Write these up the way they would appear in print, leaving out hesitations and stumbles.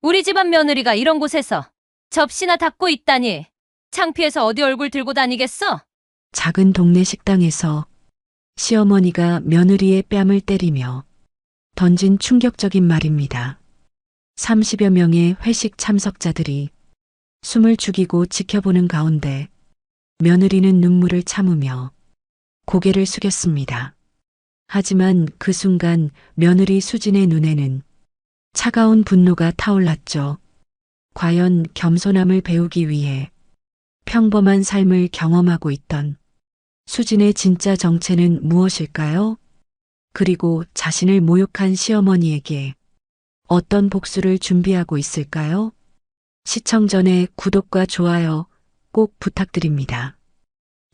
우리 집안 며느리가 이런 곳에서 접시나 닦고 있다니. 창피해서 어디 얼굴 들고 다니겠어? 작은 동네 식당에서 시어머니가 며느리의 뺨을 때리며 던진 충격적인 말입니다. 30여 명의 회식 참석자들이 숨을 죽이고 지켜보는 가운데 며느리는 눈물을 참으며 고개를 숙였습니다. 하지만 그 순간 며느리 수진의 눈에는 차가운 분노가 타올랐죠. 과연 겸손함을 배우기 위해 평범한 삶을 경험하고 있던 수진의 진짜 정체는 무엇일까요? 그리고 자신을 모욕한 시어머니에게 어떤 복수를 준비하고 있을까요? 시청 전에 구독과 좋아요 꼭 부탁드립니다.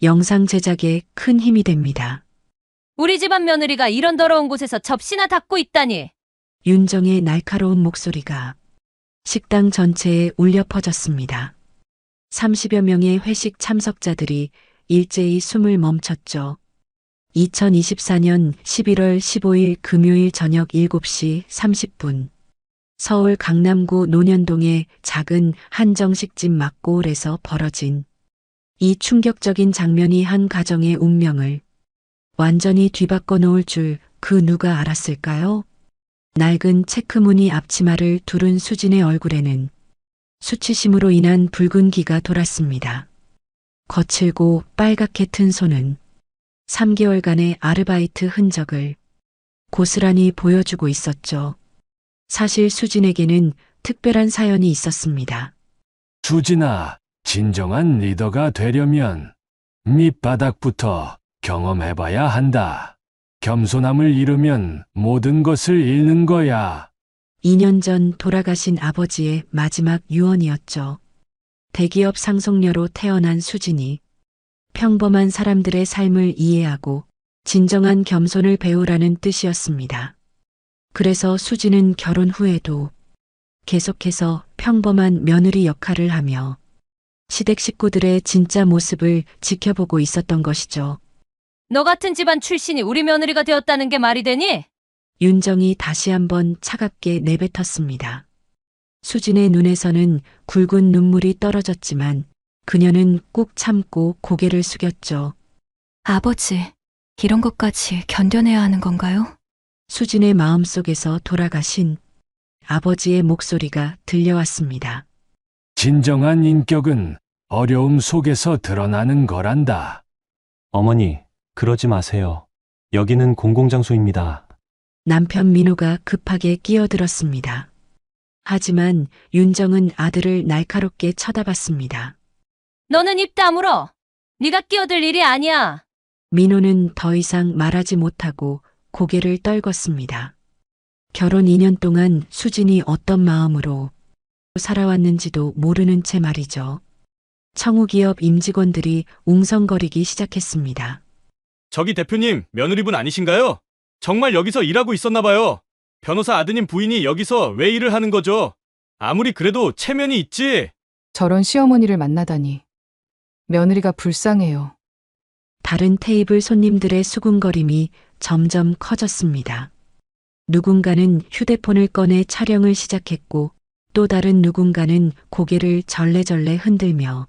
영상 제작에 큰 힘이 됩니다. 우리 집안 며느리가 이런 더러운 곳에서 접시나 닦고 있다니. 윤정의 날카로운 목소리가 식당 전체에 울려 퍼졌습니다. 30여 명의 회식 참석자들이 일제히 숨을 멈췄죠. 2024년 11월 15일 금요일 저녁 7시 30분 서울 강남구 논현동의 작은 한정식집 막고울에서 벌어진 이 충격적인 장면이 한 가정의 운명을 완전히 뒤바꿔 놓을 줄 그 누가 알았을까요? 낡은 체크무늬 앞치마를 두른 수진의 얼굴에는 수치심으로 인한 붉은 기가 돌았습니다. 거칠고 빨갛게 튼 손은 3개월간의 아르바이트 흔적을 고스란히 보여주고 있었죠. 사실 수진에게는 특별한 사연이 있었습니다. 수진아, 진정한 리더가 되려면 밑바닥부터 경험해봐야 한다. 겸손함을 잃으면 모든 것을 잃는 거야. 2년 전 돌아가신 아버지의 마지막 유언이었죠. 대기업 상속녀로 태어난 수진이 평범한 사람들의 삶을 이해하고 진정한 겸손을 배우라는 뜻이었습니다. 그래서 수진은 결혼 후에도 계속해서 평범한 며느리 역할을 하며 시댁 식구들의 진짜 모습을 지켜보고 있었던 것이죠. 너 같은 집안 출신이 우리 며느리가 되었다는 게 말이 되니? 윤정이 다시 한번 차갑게 내뱉었습니다. 수진의 눈에서는 굵은 눈물이 떨어졌지만 그녀는 꾹 참고 고개를 숙였죠. 아버지, 이런 것까지 견뎌내야 하는 건가요? 수진의 마음속에서 돌아가신 아버지의 목소리가 들려왔습니다. 진정한 인격은 어려움 속에서 드러나는 거란다. 어머니, 그러지 마세요. 여기는 공공장소입니다. 남편 민호가 급하게 끼어들었습니다. 하지만 윤정은 아들을 날카롭게 쳐다봤습니다. 너는 입 다물어. 네가 끼어들 일이 아니야. 민호는 더 이상 말하지 못하고 고개를 떨궜습니다. 결혼 2년 동안 수진이 어떤 마음으로 살아왔는지도 모르는 채 말이죠. 청우기업 임직원들이 웅성거리기 시작했습니다. 저기 대표님, 며느리분 아니신가요? 정말 여기서 일하고 있었나 봐요. 변호사 아드님 부인이 여기서 왜 일을 하는 거죠? 아무리 그래도 체면이 있지. 저런 시어머니를 만나다니. 며느리가 불쌍해요. 다른 테이블 손님들의 수군거림이 점점 커졌습니다. 누군가는 휴대폰을 꺼내 촬영을 시작했고 또 다른 누군가는 고개를 절레절레 흔들며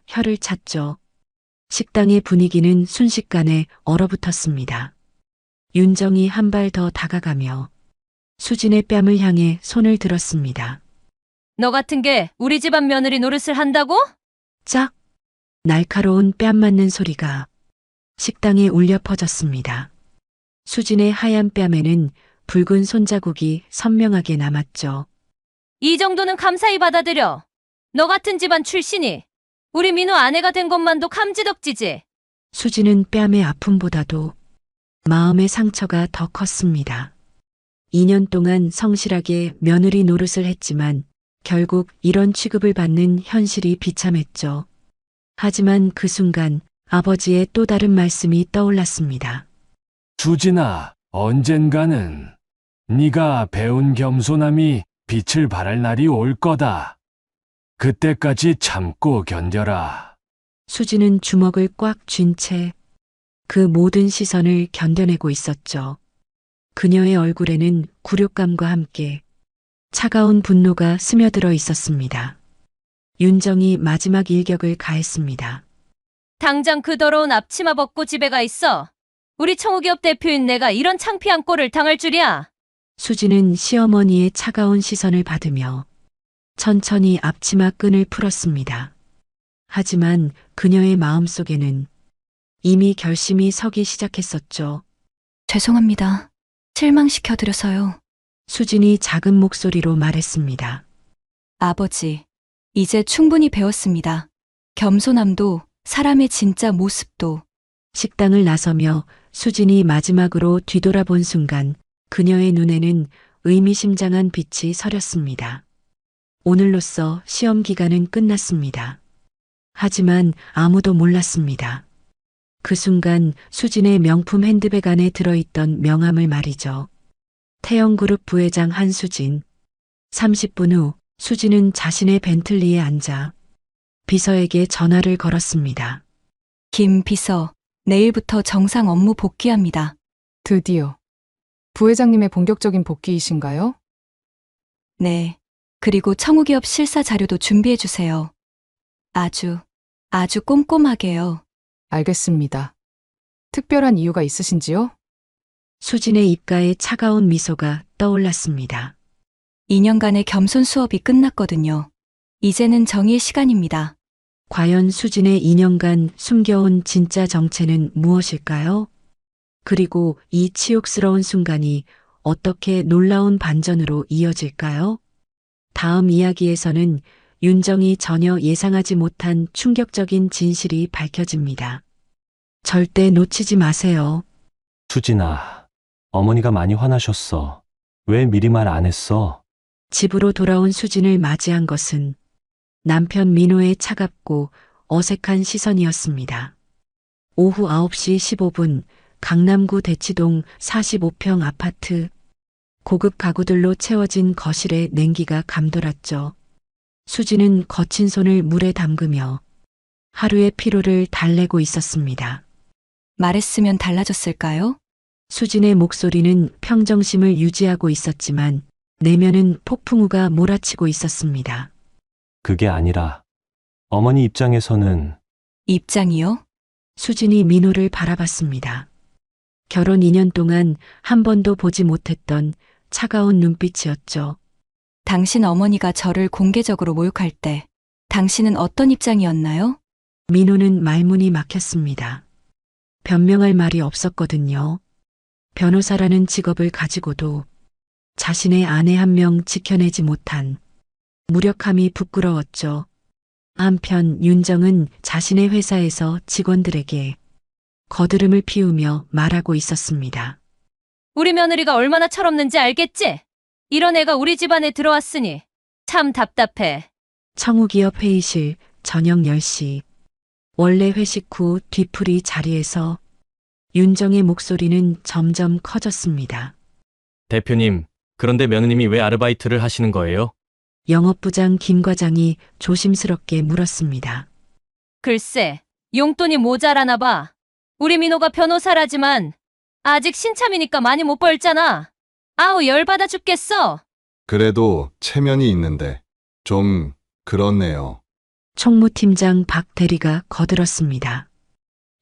혀를 찼죠. 식당의 분위기는 순식간에 얼어붙었습니다. 윤정이 한 발 더 다가가며 수진의 뺨을 향해 손을 들었습니다. 너 같은 게 우리 집안 며느리 노릇을 한다고? 짝! 날카로운 뺨 맞는 소리가 식당에 울려 퍼졌습니다. 수진의 하얀 뺨에는 붉은 손자국이 선명하게 남았죠. 이 정도는 감사히 받아들여. 너 같은 집안 출신이 우리 민호 아내가 된 것만도 감지덕지지. 수진은 뺨의 아픔보다도 마음의 상처가 더 컸습니다. 2년 동안 성실하게 며느리 노릇을 했지만 결국 이런 취급을 받는 현실이 비참했죠. 하지만 그 순간 아버지의 또 다른 말씀이 떠올랐습니다. 수진아, 언젠가는 네가 배운 겸손함이 빛을 발할 날이 올 거다. 그때까지 참고 견뎌라. 수진은 주먹을 꽉 쥔 채 그 모든 시선을 견뎌내고 있었죠. 그녀의 얼굴에는 굴욕감과 함께 차가운 분노가 스며들어 있었습니다. 윤정이 마지막 일격을 가했습니다. 당장 그 더러운 앞치마 벗고 집에 가 있어. 우리 청우기업 대표인 내가 이런 창피한 꼴을 당할 줄이야. 수지는 시어머니의 차가운 시선을 받으며 천천히 앞치마 끈을 풀었습니다. 하지만 그녀의 마음속에는 이미 결심이 서기 시작했었죠. 죄송합니다. 실망시켜드려서요. 수진이 작은 목소리로 말했습니다. 아버지, 이제 충분히 배웠습니다. 겸손함도 사람의 진짜 모습도. 식당을 나서며 수진이 마지막으로 뒤돌아본 순간 그녀의 눈에는 의미심장한 빛이 서렸습니다. 오늘로써 시험 기간은 끝났습니다. 하지만 아무도 몰랐습니다. 그 순간 수진의 명품 핸드백 안에 들어있던 명함을 말이죠. 태영그룹 부회장 한수진. 30분 후 수진은 자신의 벤틀리에 앉아 비서에게 전화를 걸었습니다. 김 비서, 내일부터 정상 업무 복귀합니다. 드디어. 부회장님의 본격적인 복귀이신가요? 네. 그리고 청우기업 실사 자료도 준비해 주세요. 아주 꼼꼼하게요. 알겠습니다. 특별한 이유가 있으신지요? 수진의 입가에 차가운 미소가 떠올랐습니다. 2년간의 겸손 수업이 끝났거든요. 이제는 정의의 시간입니다. 과연 수진의 2년간 숨겨온 진짜 정체는 무엇일까요? 그리고 이 치욕스러운 순간이 어떻게 놀라운 반전으로 이어질까요? 다음 이야기에서는 윤정이 전혀 예상하지 못한 충격적인 진실이 밝혀집니다. 절대 놓치지 마세요. 수진아, 어머니가 많이 화나셨어. 왜 미리 말 안 했어? 집으로 돌아온 수진을 맞이한 것은 남편 민호의 차갑고 어색한 시선이었습니다. 오후 9시 15분 강남구 대치동 45평 아파트. 고급 가구들로 채워진 거실에 냉기가 감돌았죠. 수진은 거친 손을 물에 담그며 하루의 피로를 달래고 있었습니다. 말했으면 달라졌을까요? 수진의 목소리는 평정심을 유지하고 있었지만 내면은 폭풍우가 몰아치고 있었습니다. 그게 아니라 어머니 입장에서는 입장이요? 수진이 민호를 바라봤습니다. 결혼 2년 동안 한 번도 보지 못했던 차가운 눈빛이었죠. 당신 어머니가 저를 공개적으로 모욕할 때 당신은 어떤 입장이었나요? 민호는 말문이 막혔습니다. 변명할 말이 없었거든요. 변호사라는 직업을 가지고도 자신의 아내 한 명 지켜내지 못한 무력함이 부끄러웠죠. 한편 윤정은 자신의 회사에서 직원들에게 거드름을 피우며 말하고 있었습니다. 우리 며느리가 얼마나 철없는지 알겠지? 이런 애가 우리 집안에 들어왔으니 참 답답해. 청우기업 회의실 저녁 10시. 원래 회식 후 뒤풀이 자리에서 윤정의 목소리는 점점 커졌습니다. 대표님, 그런데 며느님이 왜 아르바이트를 하시는 거예요? 영업부장 김 과장이 조심스럽게 물었습니다. 글쎄, 용돈이 모자라나 봐. 우리 민호가 변호사라지만 아직 신참이니까 많이 못 벌잖아. 아우, 열받아 죽겠어. 그래도 체면이 있는데 좀 그렇네요. 총무팀장 박 대리가 거들었습니다.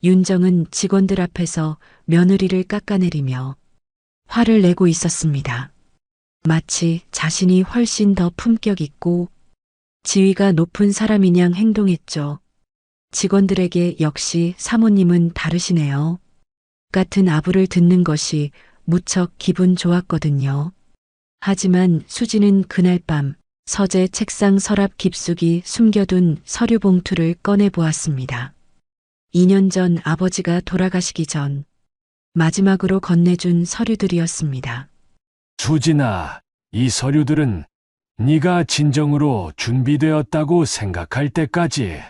윤정은 직원들 앞에서 며느리를 깎아내리며 화를 내고 있었습니다. 마치 자신이 훨씬 더 품격 있고 지위가 높은 사람이냥 행동했죠. 직원들에게 역시 사모님은 다르시네요. 같은 아부를 듣는 것이 무척 기분 좋았거든요. 하지만 수지는 그날 밤 서재 책상 서랍 깊숙이 숨겨둔 서류 봉투를 꺼내 보았습니다. 2년 전 아버지가 돌아가시기 전 마지막으로 건네준 서류들이었습니다. 수진아, 이 서류들은 네가 진정으로 준비되었다고 생각할 때까지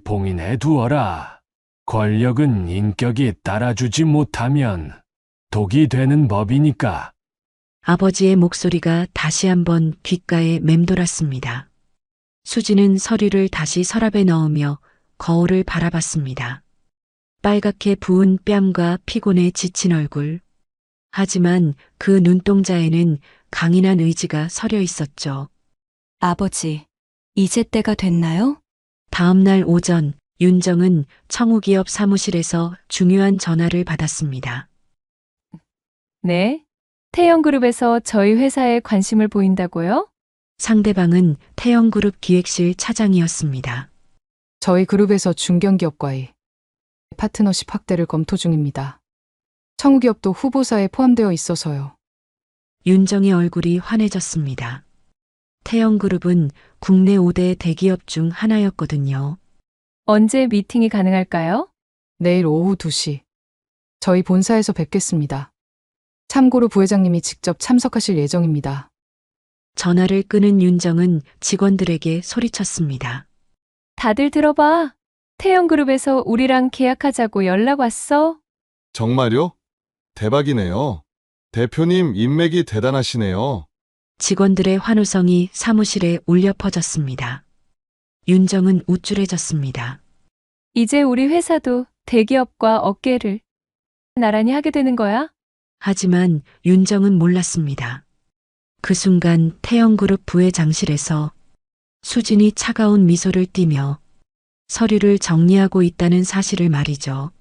봉인해 두어라. 권력은 인격이 따라주지 못하면 독이 되는 법이니까. 아버지의 목소리가 다시 한번 귓가에 맴돌았습니다. 수지는 서류를 다시 서랍에 넣으며 거울을 바라봤습니다. 빨갛게 부은 뺨과 피곤에 지친 얼굴. 하지만 그 눈동자에는 강인한 의지가 서려 있었죠. 아버지, 이제 때가 됐나요? 다음 날 오전, 윤정은 청우기업 사무실에서 중요한 전화를 받았습니다. 네? 태영그룹에서 저희 회사에 관심을 보인다고요? 상대방은 태영그룹 기획실 차장이었습니다. 저희 그룹에서 중견기업과의 파트너십 확대를 검토 중입니다. 청우기업도 후보사에 포함되어 있어서요. 윤정의 얼굴이 환해졌습니다. 태영그룹은 국내 5대 대기업 중 하나였거든요. 언제 미팅이 가능할까요? 내일 오후 2시. 저희 본사에서 뵙겠습니다. 참고로 부회장님이 직접 참석하실 예정입니다. 전화를 끊은 윤정은 직원들에게 소리쳤습니다. 다들 들어봐. 태영그룹에서 우리랑 계약하자고 연락 왔어. 정말요? 대박이네요. 대표님 인맥이 대단하시네요. 직원들의 환호성이 사무실에 울려 퍼졌습니다. 윤정은 우쭐해졌습니다. 이제 우리 회사도 대기업과 어깨를 나란히 하게 되는 거야? 하지만 윤정은 몰랐습니다. 그 순간 태영그룹 부회장실에서 수진이 차가운 미소를 띠며 서류를 정리하고 있다는 사실을 말이죠.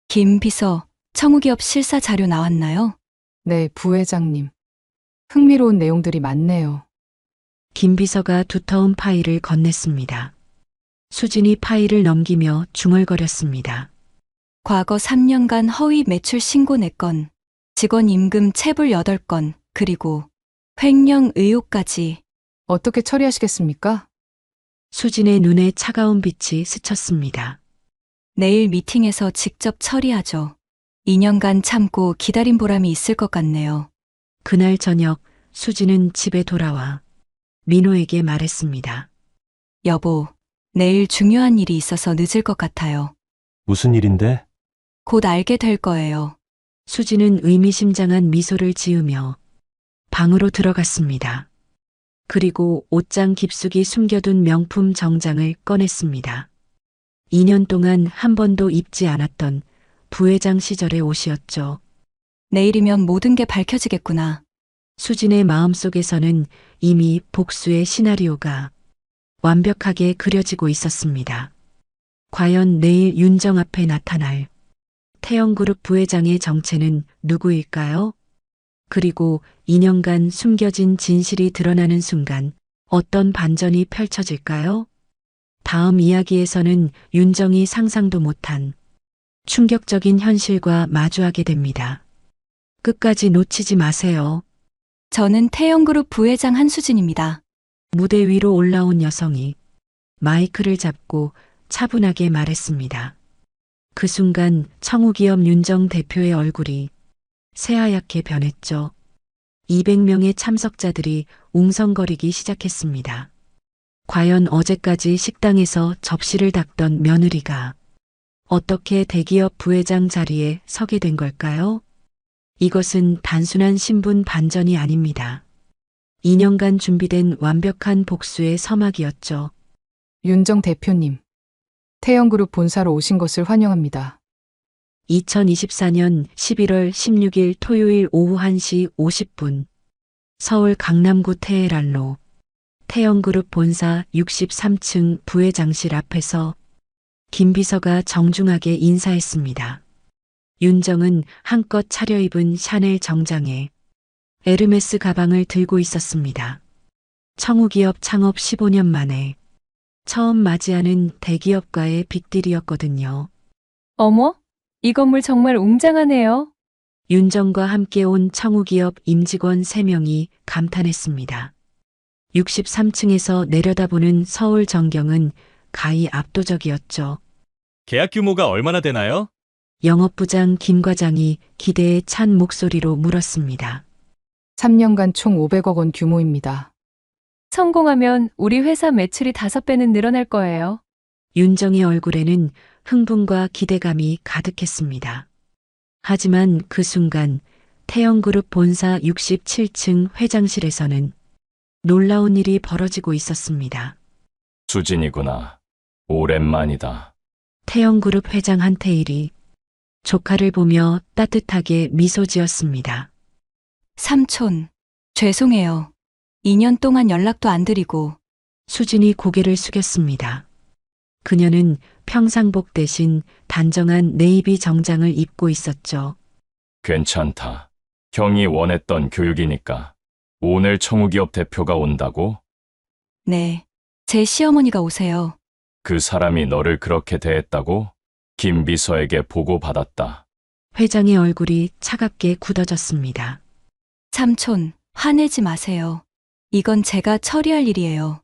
김 비서, 청우기업 실사 자료 나왔나요? 네, 부회장님. 흥미로운 내용들이 많네요. 김 비서가 두터운 파일을 건넸습니다. 수진이 파일을 넘기며 중얼거렸습니다. 과거 3년간 허위 매출 신고 4건, 직원 임금 체불 8건, 그리고 횡령 의혹까지. 어떻게 처리하시겠습니까? 수진의 눈에 차가운 빛이 스쳤습니다. 내일 미팅에서 직접 처리하죠. 2년간 참고 기다린 보람이 있을 것 같네요. 그날 저녁 수진은 집에 돌아와 민호에게 말했습니다. 여보, 내일 중요한 일이 있어서 늦을 것 같아요. 무슨 일인데? 곧 알게 될 거예요. 수진은 의미심장한 미소를 지으며 방으로 들어갔습니다. 그리고 옷장 깊숙이 숨겨둔 명품 정장을 꺼냈습니다. 2년 동안 한 번도 입지 않았던 부회장 시절의 옷이었죠. 내일이면 모든 게 밝혀지겠구나. 수진의 마음속에서는 이미 복수의 시나리오가 완벽하게 그려지고 있었습니다. 과연 내일 윤정 앞에 나타날 태영그룹 부회장의 정체는 누구일까요? 그리고 2년간 숨겨진 진실이 드러나는 순간 어떤 반전이 펼쳐질까요? 다음 이야기에서는 윤정이 상상도 못한 충격적인 현실과 마주하게 됩니다. 끝까지 놓치지 마세요. 저는 태영그룹 부회장 한수진입니다. 무대 위로 올라온 여성이 마이크를 잡고 차분하게 말했습니다. 그 순간 청우기업 윤정 대표의 얼굴이 새하얗게 변했죠. 200명의 참석자들이 웅성거리기 시작했습니다. 과연 어제까지 식당에서 접시를 닦던 며느리가 어떻게 대기업 부회장 자리에 서게 된 걸까요? 이것은 단순한 신분 반전이 아닙니다. 2년간 준비된 완벽한 복수의 서막이었죠. 윤정 대표님. 태영그룹 본사로 오신 것을 환영합니다. 2024년 11월 16일 토요일 오후 1시 50분 서울 강남구 테헤란로 태영그룹 본사 63층 부회장실 앞에서 김 비서가 정중하게 인사했습니다. 윤정은 한껏 차려입은 샤넬 정장에 에르메스 가방을 들고 있었습니다. 청우기업 창업 15년 만에 처음 맞이하는 대기업과의 빅딜이었거든요. 어머, 이 건물 정말 웅장하네요. 윤정과 함께 온 청우기업 임직원 3명이 감탄했습니다. 63층에서 내려다보는 서울 전경은 가히 압도적이었죠. 계약 규모가 얼마나 되나요? 영업부장 김 과장이 기대에 찬 목소리로 물었습니다. 3년간 총 500억 원 규모입니다. 성공하면 우리 회사 매출이 5배는 늘어날 거예요. 윤정의 얼굴에는 흥분과 기대감이 가득했습니다. 하지만 그 순간 태영그룹 본사 67층 회장실에서는 놀라운 일이 벌어지고 있었습니다. 수진이구나. 오랜만이다. 태영그룹 회장 한태일이 조카를 보며 따뜻하게 미소 지었습니다. 삼촌, 죄송해요. 2년 동안 연락도 안 드리고. 수진이 고개를 숙였습니다. 그녀는 평상복 대신 단정한 네이비 정장을 입고 있었죠. 괜찮다. 형이 원했던 교육이니까. 오늘 청우기업 대표가 온다고? 네. 제 시어머니가 오세요. 그 사람이 너를 그렇게 대했다고? 김 비서에게 보고받았다. 회장의 얼굴이 차갑게 굳어졌습니다. 삼촌, 화내지 마세요. 이건 제가 처리할 일이에요.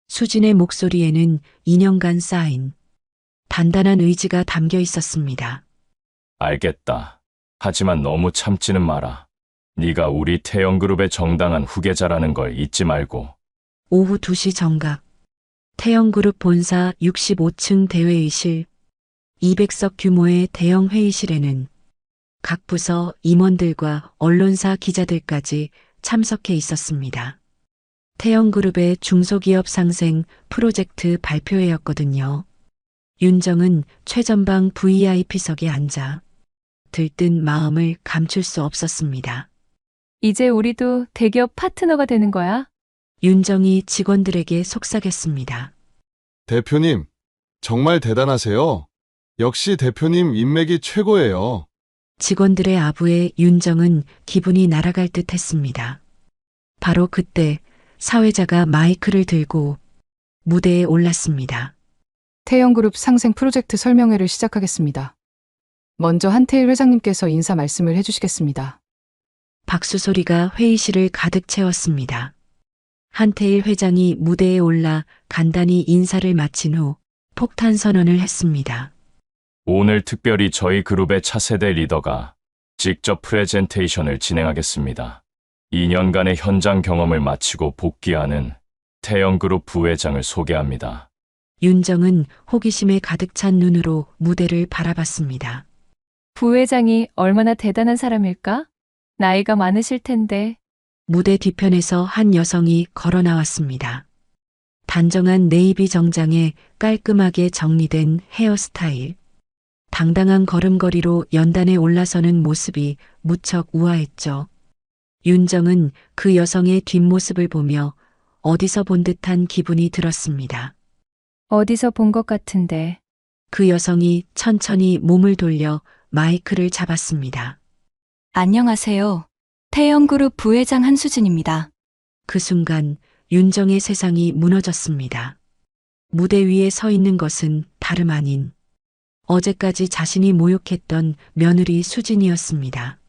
수진의 목소리에는 2년간 쌓인 단단한 의지가 담겨 있었습니다. 알겠다. 하지만 너무 참지는 마라. 네가 우리 태영그룹의 정당한 후계자라는 걸 잊지 말고. 오후 2시 정각. 태영그룹 본사 65층 대회의실. 200석 규모의 대형 회의실에는 각 부서 임원들과 언론사 기자들까지 참석해 있었습니다. 태영그룹의 중소기업 상생 프로젝트 발표회였거든요. 윤정은 최전방 VIP석에 앉아 들뜬 마음을 감출 수 없었습니다. 이제 우리도 대기업 파트너가 되는 거야? 윤정이 직원들에게 속삭였습니다. 대표님, 정말 대단하세요. 역시 대표님 인맥이 최고예요. 직원들의 아부에 윤정은 기분이 날아갈 듯 했습니다. 바로 그때 사회자가 마이크를 들고 무대에 올랐습니다. 태영그룹 상생 프로젝트 설명회를 시작하겠습니다. 먼저 한태일 회장님께서 인사 말씀을 해주시겠습니다. 박수 소리가 회의실을 가득 채웠습니다. 한태일 회장이 무대에 올라 간단히 인사를 마친 후 폭탄 선언을 했습니다. 오늘 특별히 저희 그룹의 차세대 리더가 직접 프레젠테이션을 진행하겠습니다. 2년간의 현장 경험을 마치고 복귀하는 태영그룹 부회장을 소개합니다. 윤정은 호기심에 가득 찬 눈으로 무대를 바라봤습니다. 부회장이 얼마나 대단한 사람일까? 나이가 많으실 텐데. 무대 뒤편에서 한 여성이 걸어 나왔습니다. 단정한 네이비 정장에 깔끔하게 정리된 헤어스타일. 당당한 걸음걸이로 연단에 올라서는 모습이 무척 우아했죠. 윤정은 그 여성의 뒷모습을 보며 어디서 본 듯한 기분이 들었습니다. 어디서 본 것 같은데. 그 여성이 천천히 몸을 돌려 마이크를 잡았습니다. 안녕하세요. 태영그룹 부회장 한수진입니다. 그 순간 윤정의 세상이 무너졌습니다. 무대 위에 서 있는 것은 다름 아닌 어제까지 자신이 모욕했던 며느리 수진이었습니다.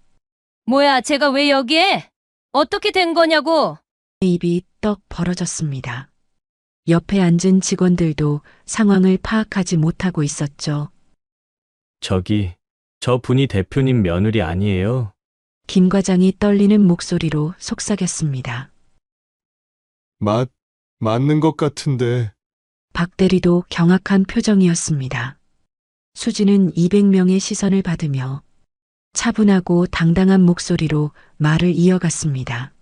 뭐야, 제가 왜 여기에? 어떻게 된 거냐고? 입이 떡 벌어졌습니다. 옆에 앉은 직원들도 상황을 파악하지 못하고 있었죠. 저 분이 대표님 며느리 아니에요? 김 과장이 떨리는 목소리로 속삭였습니다. 맞는 것 같은데. 박 대리도 경악한 표정이었습니다. 수지는 200명의 시선을 받으며 차분하고 당당한 목소리로 말을 이어갔습니다.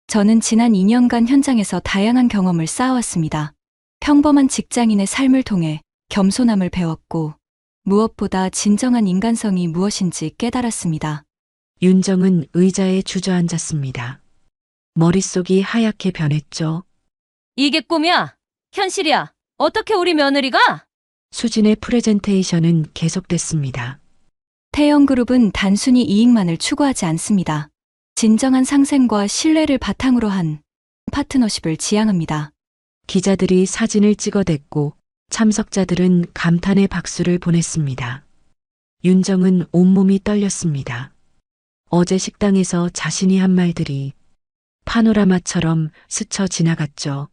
저는 지난 2년간 현장에서 다양한 경험을 쌓아왔습니다. 평범한 직장인의 삶을 통해 겸손함을 배웠고 무엇보다 진정한 인간성이 무엇인지 깨달았습니다. 윤정은 의자에 주저앉았습니다. 머릿속이 하얗게 변했죠. 이게 꿈이야? 현실이야? 어떻게 우리 며느리가? 수진의 프레젠테이션은 계속됐습니다. 태영그룹은 단순히 이익만을 추구하지 않습니다. 진정한 상생과 신뢰를 바탕으로 한 파트너십을 지향합니다. 기자들이 사진을 찍어댔고 참석자들은 감탄의 박수를 보냈습니다. 윤정은 온몸이 떨렸습니다. 어제 식당에서 자신이 한 말들이 파노라마처럼 스쳐 지나갔죠.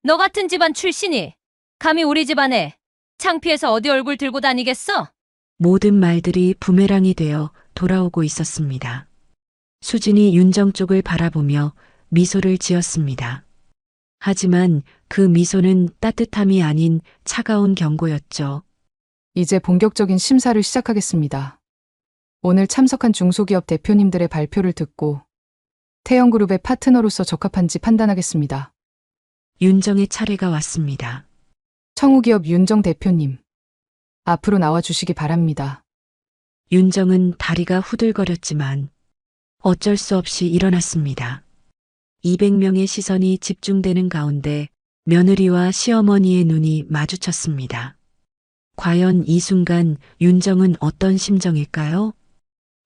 너 같은 집안 출신이 감히 우리 집안에 창피해서 어디 얼굴 들고 다니겠어? 모든 말들이 부메랑이 되어 돌아오고 있었습니다. 수진이 윤정 쪽을 바라보며 미소를 지었습니다. 하지만 그 미소는 따뜻함이 아닌 차가운 경고였죠. 이제 본격적인 심사를 시작하겠습니다. 오늘 참석한 중소기업 대표님들의 발표를 듣고 태영그룹의 파트너로서 적합한지 판단하겠습니다. 윤정의 차례가 왔습니다. 청우기업 윤정 대표님, 앞으로 나와주시기 바랍니다. 윤정은 다리가 후들거렸지만 어쩔 수 없이 일어났습니다. 200명의 시선이 집중되는 가운데 며느리와 시어머니의 눈이 마주쳤습니다. 과연 이 순간 윤정은 어떤 심정일까요?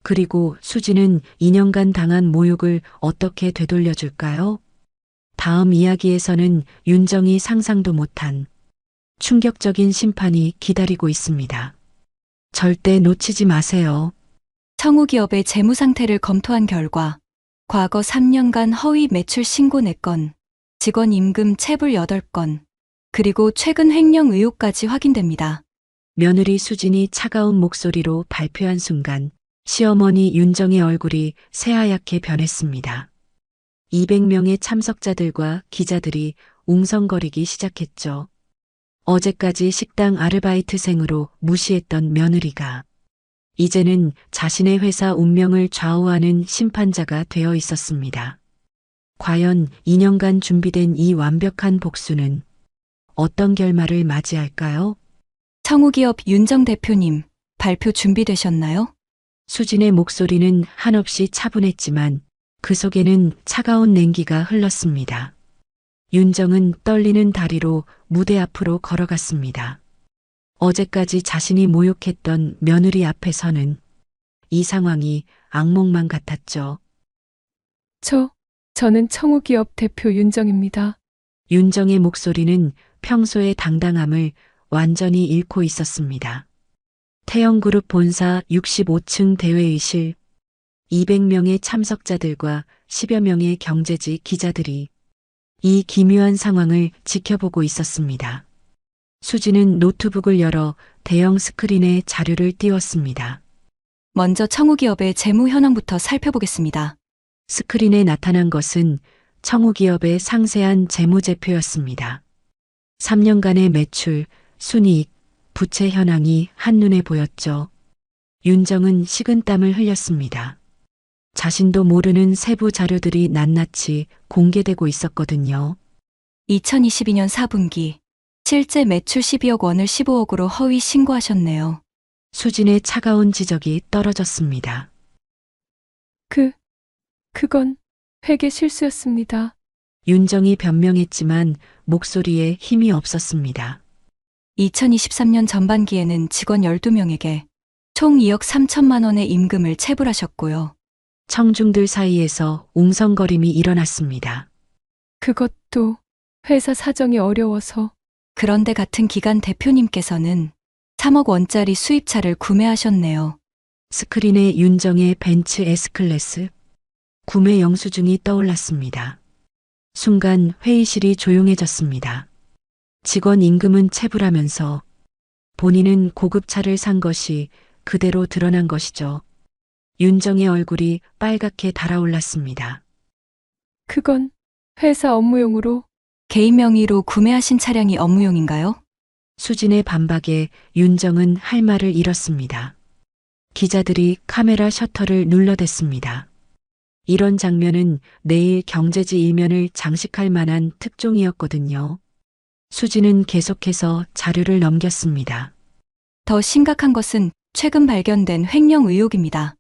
그리고 수지는 2년간 당한 모욕을 어떻게 되돌려줄까요? 다음 이야기에서는 윤정이 상상도 못한 충격적인 심판이 기다리고 있습니다. 절대 놓치지 마세요. 청우기업의 재무 상태를 검토한 결과 과거 3년간 허위 매출 신고 4건, 직원 임금 체불 8건, 그리고 최근 횡령 의혹까지 확인됩니다. 며느리 수진이 차가운 목소리로 발표한 순간 시어머니 윤정의 얼굴이 새하얗게 변했습니다. 200명의 참석자들과 기자들이 웅성거리기 시작했죠. 어제까지 식당 아르바이트생으로 무시했던 며느리가 이제는 자신의 회사 운명을 좌우하는 심판자가 되어 있었습니다. 과연 2년간 준비된 이 완벽한 복수는 어떤 결말을 맞이할까요? 청우기업 윤정 대표님, 발표 준비되셨나요? 수진의 목소리는 한없이 차분했지만 그 속에는 차가운 냉기가 흘렀습니다. 윤정은 떨리는 다리로 무대 앞으로 걸어갔습니다. 어제까지 자신이 모욕했던 며느리 앞에 서는 이 상황이 악몽만 같았죠. 저는 청우기업 대표 윤정입니다. 윤정의 목소리는 평소의 당당함을 완전히 잃고 있었습니다. 태영그룹 본사 65층 대회의실, 200명의 참석자들과 10여 명의 경제지 기자들이 이 기묘한 상황을 지켜보고 있었습니다. 수지는 노트북을 열어 대형 스크린에 자료를 띄웠습니다. 먼저 청우기업의 재무 현황부터 살펴보겠습니다. 스크린에 나타난 것은 청우기업의 상세한 재무제표였습니다. 3년간의 매출, 순이익, 부채 현황이 한눈에 보였죠. 윤정은 식은땀을 흘렸습니다. 자신도 모르는 세부 자료들이 낱낱이 공개되고 있었거든요. 2022년 4분기 실제 매출 12억 원을 15억으로 허위 신고하셨네요. 수진의 차가운 지적이 떨어졌습니다. 그건 회계 실수였습니다. 윤정이 변명했지만 목소리에 힘이 없었습니다. 2023년 전반기에는 직원 12명에게 총 2억 3천만 원의 임금을 체불하셨고요. 청중들 사이에서 웅성거림이 일어났습니다. 그것도 회사 사정이 어려워서. 그런데 같은 기간 대표님께서는 3억 원짜리 수입차를 구매하셨네요. 스크린에 윤정의 벤츠 S클래스 구매 영수증이 떠올랐습니다. 순간 회의실이 조용해졌습니다. 직원 임금은 체불하면서 본인은 고급차를 산 것이 그대로 드러난 것이죠. 윤정의 얼굴이 빨갛게 달아올랐습니다. 그건 회사 업무용으로. 개인 명의로 구매하신 차량이 업무용인가요? 수진의 반박에 윤정은 할 말을 잃었습니다. 기자들이 카메라 셔터를 눌러댔습니다. 이런 장면은 내일 경제지 일면을 장식할 만한 특종이었거든요. 수진은 계속해서 자료를 넘겼습니다. 더 심각한 것은 최근 발견된 횡령 의혹입니다.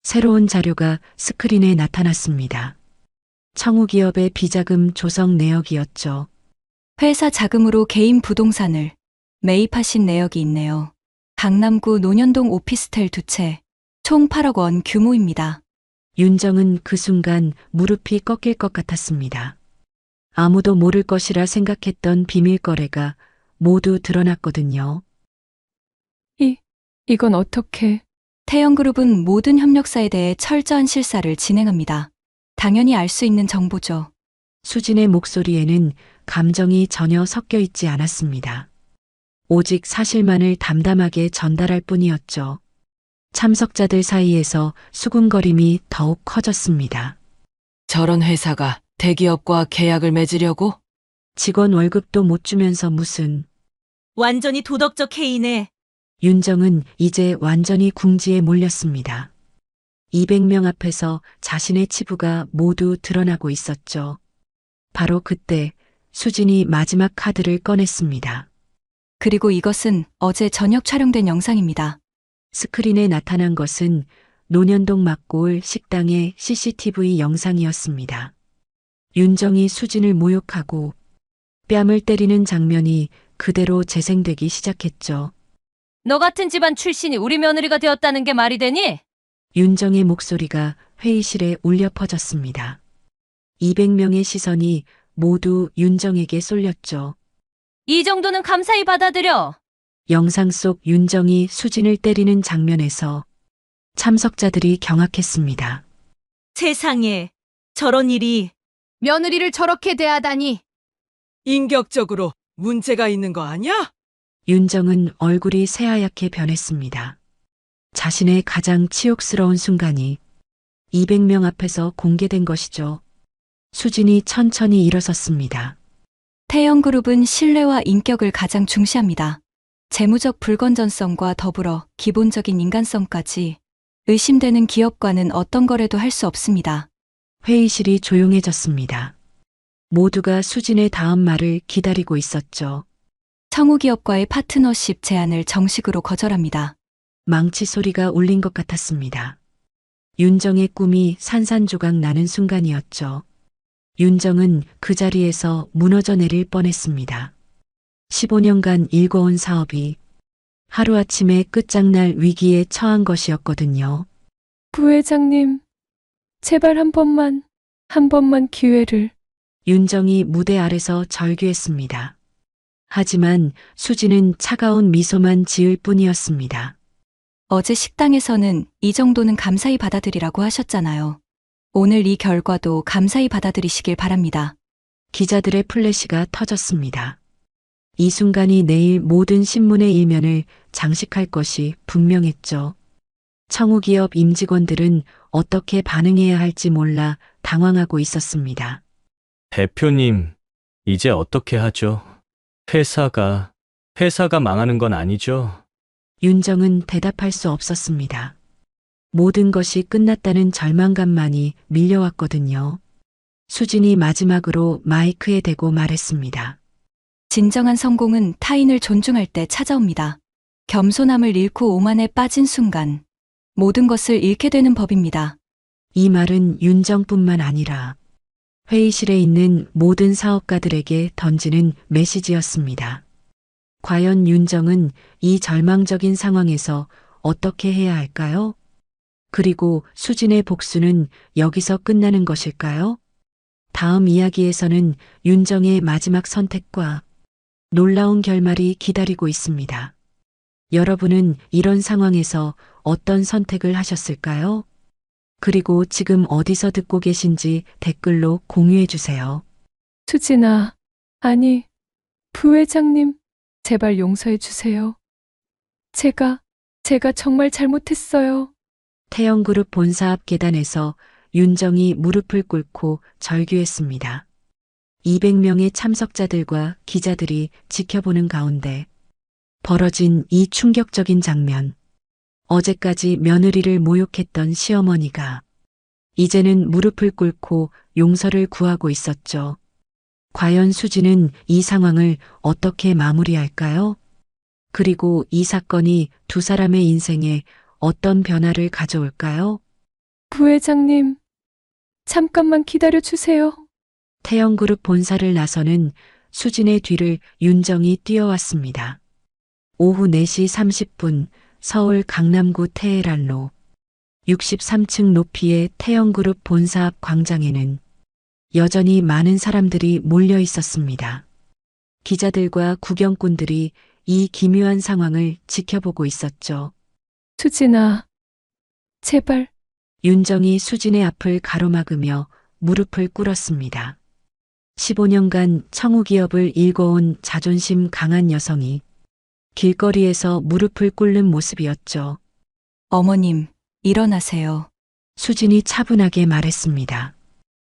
새로운 자료가 스크린에 나타났습니다. 청우기업의 비자금 조성 내역이었죠. 회사 자금으로 개인 부동산을 매입하신 내역이 있네요. 강남구 논현동 오피스텔 2채, 총 8억 원 규모입니다. 윤정은 그 순간 무릎이 꺾일 것 같았습니다. 아무도 모를 것이라 생각했던 비밀 거래가 모두 드러났거든요. 이건 어떻게? 태영그룹은 모든 협력사에 대해 철저한 실사를 진행합니다. 당연히 알 수 있는 정보죠. 수진의 목소리에는 감정이 전혀 섞여 있지 않았습니다. 오직 사실만을 담담하게 전달할 뿐이었죠. 참석자들 사이에서 수군거림이 더욱 커졌습니다. 저런 회사가 대기업과 계약을 맺으려고? 직원 월급도 못 주면서 무슨. 완전히 도덕적 해이네. 윤정은 이제 완전히 궁지에 몰렸습니다. 200명 앞에서 자신의 치부가 모두 드러나고 있었죠. 바로 그때 수진이 마지막 카드를 꺼냈습니다. 그리고 이것은 어제 저녁 촬영된 영상입니다. 스크린에 나타난 것은 논현동 막고을 식당의 CCTV 영상이었습니다. 윤정이 수진을 모욕하고 뺨을 때리는 장면이 그대로 재생되기 시작했죠. 너 같은 집안 출신이 우리 며느리가 되었다는 게 말이 되니? 윤정의 목소리가 회의실에 울려 퍼졌습니다. 200명의 시선이 모두 윤정에게 쏠렸죠. 이 정도는 감사히 받아들여. 영상 속 윤정이 수진을 때리는 장면에서 참석자들이 경악했습니다. 세상에, 저런 일이. 며느리를 저렇게 대하다니. 인격적으로 문제가 있는 거 아니야? 윤정은 얼굴이 새하얗게 변했습니다. 자신의 가장 치욕스러운 순간이 200명 앞에서 공개된 것이죠. 수진이 천천히 일어섰습니다. 태영그룹은 신뢰와 인격을 가장 중시합니다. 재무적 불건전성과 더불어 기본적인 인간성까지 의심되는 기업과는 어떤 거래도 할 수 없습니다. 회의실이 조용해졌습니다. 모두가 수진의 다음 말을 기다리고 있었죠. 청우기업과의 파트너십 제안을 정식으로 거절합니다. 망치 소리가 울린 것 같았습니다. 윤정의 꿈이 산산조각 나는 순간이었죠. 윤정은 그 자리에서 무너져 내릴 뻔했습니다. 15년간 일궈온 사업이 하루아침에 끝장날 위기에 처한 것이었거든요. 부회장님, 제발 한 번만 기회를. 윤정이 무대 아래서 절규했습니다. 하지만 수진은 차가운 미소만 지을 뿐이었습니다. 어제 식당에서는 이 정도는 감사히 받아들이라고 하셨잖아요. 오늘 이 결과도 감사히 받아들이시길 바랍니다. 기자들의 플래시가 터졌습니다. 이 순간이 내일 모든 신문의 일면을 장식할 것이 분명했죠. 청우기업 임직원들은 어떻게 반응해야 할지 몰라 당황하고 있었습니다. 대표님, 이제 어떻게 하죠? 회사가 망하는 건 아니죠? 윤정은 대답할 수 없었습니다. 모든 것이 끝났다는 절망감만이 밀려왔거든요. 수진이 마지막으로 마이크에 대고 말했습니다. 진정한 성공은 타인을 존중할 때 찾아옵니다. 겸손함을 잃고 오만에 빠진 순간 모든 것을 잃게 되는 법입니다. 이 말은 윤정뿐만 아니라 회의실에 있는 모든 사업가들에게 던지는 메시지였습니다. 과연 윤정은 이 절망적인 상황에서 어떻게 해야 할까요? 그리고 수진의 복수는 여기서 끝나는 것일까요? 다음 이야기에서는 윤정의 마지막 선택과 놀라운 결말이 기다리고 있습니다. 여러분은 이런 상황에서 어떤 선택을 하셨을까요? 그리고 지금 어디서 듣고 계신지 댓글로 공유해 주세요. 수진아, 아니, 부회장님, 제발 용서해 주세요. 제가 정말 잘못했어요. 태영그룹 본사 앞 계단에서 윤정이 무릎을 꿇고 절규했습니다. 200명의 참석자들과 기자들이 지켜보는 가운데 벌어진 이 충격적인 장면. 어제까지 며느리를 모욕했던 시어머니가 이제는 무릎을 꿇고 용서를 구하고 있었죠. 과연 수진은 이 상황을 어떻게 마무리할까요? 그리고 이 사건이 두 사람의 인생에 어떤 변화를 가져올까요? 부회장님, 잠깐만 기다려 주세요. 태영그룹 본사를 나서는 수진의 뒤를 윤정이 뛰어왔습니다. 오후 4시 30분 서울 강남구 테헤란로 63층 높이의 태영그룹 본사 앞 광장에는 여전히 많은 사람들이 몰려 있었습니다. 기자들과 구경꾼들이 이 기묘한 상황을 지켜보고 있었죠. 수진아, 제발. 윤정이 수진의 앞을 가로막으며 무릎을 꿇었습니다. 15년간 청우기업을 일궈온 자존심 강한 여성이 길거리에서 무릎을 꿇는 모습이었죠. 어머님, 일어나세요. 수진이 차분하게 말했습니다.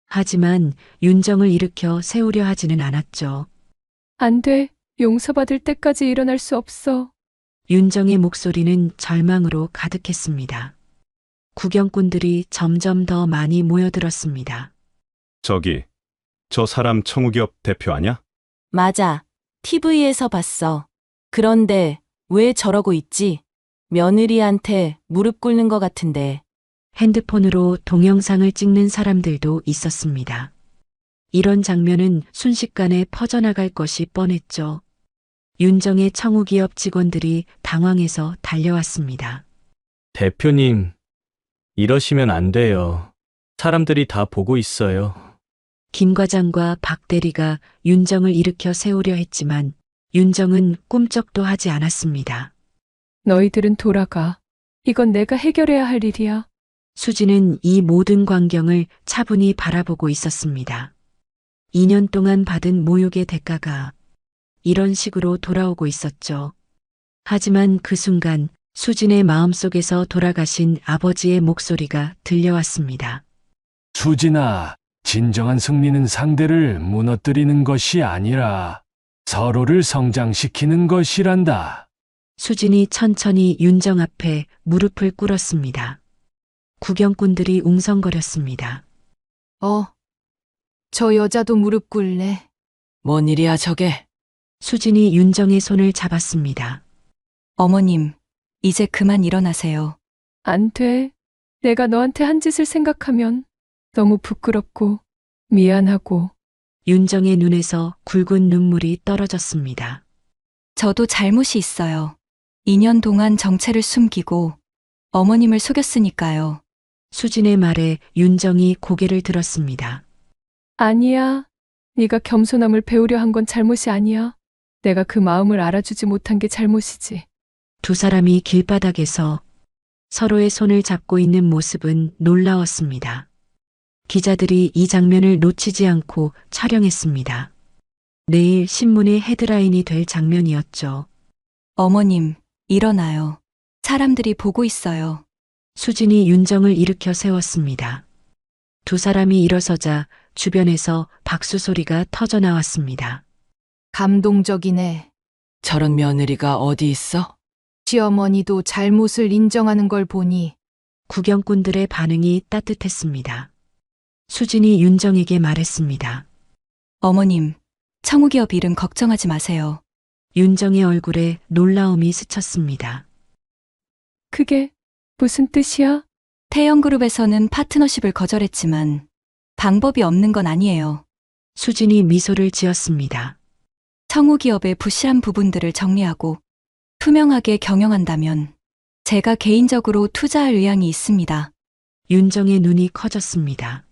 하지만 윤정을 일으켜 세우려 하지는 않았죠. 안 돼. 용서받을 때까지 일어날 수 없어. 윤정의 목소리는 절망으로 가득했습니다. 구경꾼들이 점점 더 많이 모여들었습니다. 저기, 저 사람 청우기업 대표 아냐? 맞아. TV에서 봤어. 그런데 왜 저러고 있지? 며느리한테 무릎 꿇는 것 같은데. 핸드폰으로 동영상을 찍는 사람들도 있었습니다. 이런 장면은 순식간에 퍼져나갈 것이 뻔했죠. 윤정의 청우기업 직원들이 당황해서 달려왔습니다. 대표님, 이러시면 안 돼요. 사람들이 다 보고 있어요. 김 과장과 박 대리가 윤정을 일으켜 세우려 했지만 윤정은 꿈쩍도 하지 않았습니다. 너희들은 돌아가. 이건 내가 해결해야 할 일이야. 수지는 이 모든 광경을 차분히 바라보고 있었습니다. 2년 동안 받은 모욕의 대가가 이런 식으로 돌아오고 있었죠. 하지만 그 순간 수진의 마음속에서 돌아가신 아버지의 목소리가 들려왔습니다. 수진아, 진정한 승리는 상대를 무너뜨리는 것이 아니라 서로를 성장시키는 것이란다. 수진이 천천히 윤정 앞에 무릎을 꿇었습니다. 구경꾼들이 웅성거렸습니다. 저 여자도 무릎 꿇네. 뭔 일이야, 저게? 수진이 윤정의 손을 잡았습니다. 어머님, 이제 그만 일어나세요. 안 돼. 내가 너한테 한 짓을 생각하면 너무 부끄럽고 미안하고. 윤정의 눈에서 굵은 눈물이 떨어졌습니다. 저도 잘못이 있어요. 2년 동안 정체를 숨기고 어머님을 속였으니까요. 수진의 말에 윤정이 고개를 들었습니다. 아니야. 네가 겸손함을 배우려 한 건 잘못이 아니야. 내가 그 마음을 알아주지 못한 게 잘못이지. 두 사람이 길바닥에서 서로의 손을 잡고 있는 모습은 놀라웠습니다. 기자들이 이 장면을 놓치지 않고 촬영했습니다. 내일 신문의 헤드라인이 될 장면이었죠. 어머님, 일어나요. 사람들이 보고 있어요. 수진이 윤정을 일으켜 세웠습니다. 두 사람이 일어서자 주변에서 박수 소리가 터져 나왔습니다. 감동적이네. 저런 며느리가 어디 있어? 시어머니도 잘못을 인정하는 걸 보니 구경꾼들의 반응이 따뜻했습니다. 수진이 윤정에게 말했습니다. 어머님, 청우기업 일은 걱정하지 마세요. 윤정의 얼굴에 놀라움이 스쳤습니다. 그게 무슨 뜻이야? 태영그룹에서는 파트너십을 거절했지만 방법이 없는 건 아니에요. 수진이 미소를 지었습니다. 청우기업의 부실한 부분들을 정리하고 투명하게 경영한다면 제가 개인적으로 투자할 의향이 있습니다. 윤정의 눈이 커졌습니다.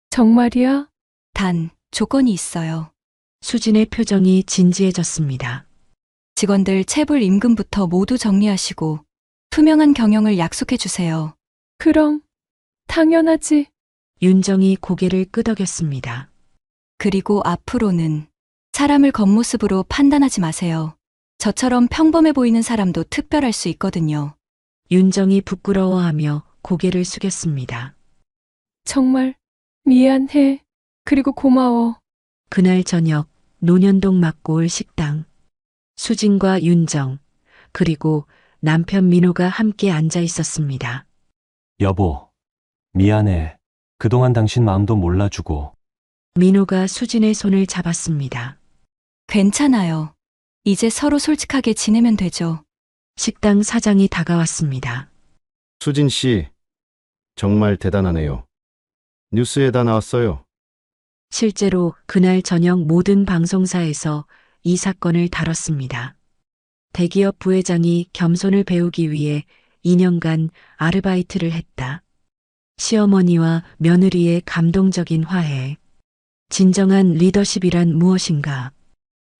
정말이야? 단, 조건이 있어요. 수진의 표정이 진지해졌습니다. 직원들 체불 임금부터 모두 정리하시고 투명한 경영을 약속해 주세요. 그럼 당연하지. 윤정이 고개를 끄덕였습니다. 그리고 앞으로는 사람을 겉모습으로 판단하지 마세요. 저처럼 평범해 보이는 사람도 특별할 수 있거든요. 윤정이 부끄러워하며 고개를 숙였습니다. 정말 미안해. 그리고 고마워. 그날 저녁 논현동 막고을 식당. 수진과 윤정 그리고 남편 민호가 함께 앉아 있었습니다. 여보, 미안해. 그동안 당신 마음도 몰라주고. 민호가 수진의 손을 잡았습니다. 괜찮아요. 이제 서로 솔직하게 지내면 되죠. 식당 사장이 다가왔습니다. 수진 씨, 정말 대단하네요. 뉴스에 다 나왔어요. 실제로 그날 저녁 모든 방송사에서 이 사건을 다뤘습니다. 대기업 부회장이 겸손을 배우기 위해 2년간 아르바이트를 했다. 시어머니와 며느리의 감동적인 화해. 진정한 리더십이란 무엇인가?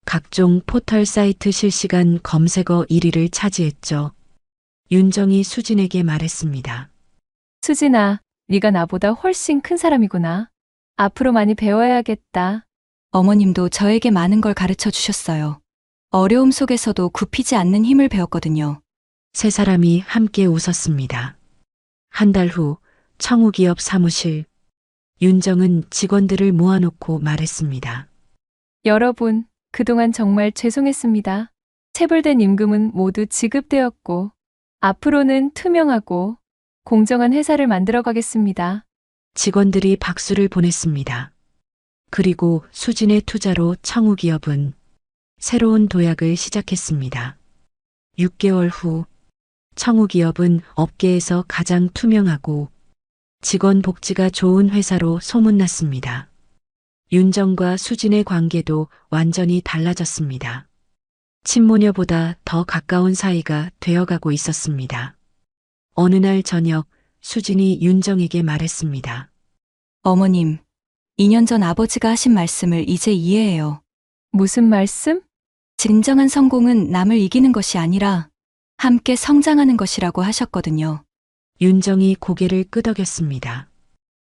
각종 포털 사이트 실시간 검색어 1위를 차지했죠. 윤정이 수진에게 말했습니다. 수진아, 네가 나보다 훨씬 큰 사람이구나. 앞으로 많이 배워야겠다. 어머님도 저에게 많은 걸 가르쳐 주셨어요. 어려움 속에서도 굽히지 않는 힘을 배웠거든요. 세 사람이 함께 웃었습니다. 한 달 후 청우기업 사무실. 윤정은 직원들을 모아놓고 말했습니다. 여러분, 그동안 정말 죄송했습니다. 체불된 임금은 모두 지급되었고 앞으로는 투명하고 공정한 회사를 만들어 가겠습니다. 직원들이 박수를 보냈습니다. 그리고 수진의 투자로 청우기업은 새로운 도약을 시작했습니다. 6개월 후 청우기업은 업계에서 가장 투명하고 직원 복지가 좋은 회사로 소문났습니다. 윤정과 수진의 관계도 완전히 달라졌습니다. 친모녀보다 더 가까운 사이가 되어가고 있었습니다. 어느 날 저녁 수진이 윤정에게 말했습니다. 어머님, 2년 전 아버지가 하신 말씀을 이제 이해해요. 무슨 말씀? 진정한 성공은 남을 이기는 것이 아니라 함께 성장하는 것이라고 하셨거든요. 윤정이 고개를 끄덕였습니다.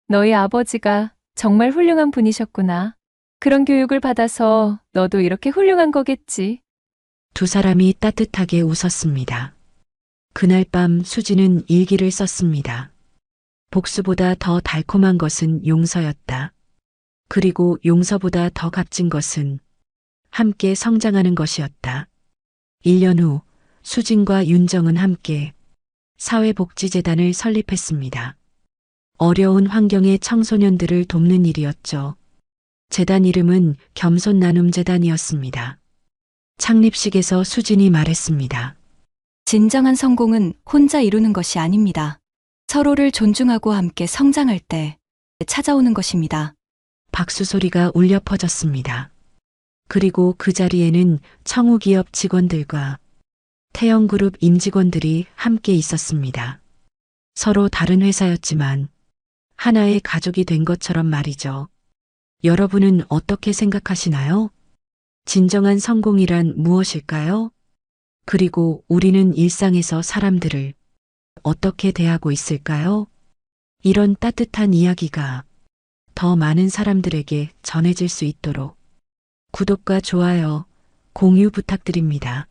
너희 아버지가 정말 훌륭한 분이셨구나. 그런 교육을 받아서 너도 이렇게 훌륭한 거겠지. 두 사람이 따뜻하게 웃었습니다. 그날 밤 수진은 일기를 썼습니다. 복수보다 더 달콤한 것은 용서였다. 그리고 용서보다 더 값진 것은 함께 성장하는 것이었다. 1년 후 수진과 윤정은 함께 사회복지재단을 설립했습니다. 어려운 환경의 청소년들을 돕는 일이었죠. 재단 이름은 겸손나눔재단이었습니다. 창립식에서 수진이 말했습니다. 진정한 성공은 혼자 이루는 것이 아닙니다. 서로를 존중하고 함께 성장할 때 찾아오는 것입니다. 박수 소리가 울려 퍼졌습니다. 그리고 그 자리에는 청우기업 직원들과 태영그룹 임직원들이 함께 있었습니다. 서로 다른 회사였지만 하나의 가족이 된 것처럼 말이죠. 여러분은 어떻게 생각하시나요? 진정한 성공이란 무엇일까요? 그리고 우리는 일상에서 사람들을 어떻게 대하고 있을까요? 이런 따뜻한 이야기가 더 많은 사람들에게 전해질 수 있도록 구독과 좋아요, 공유 부탁드립니다.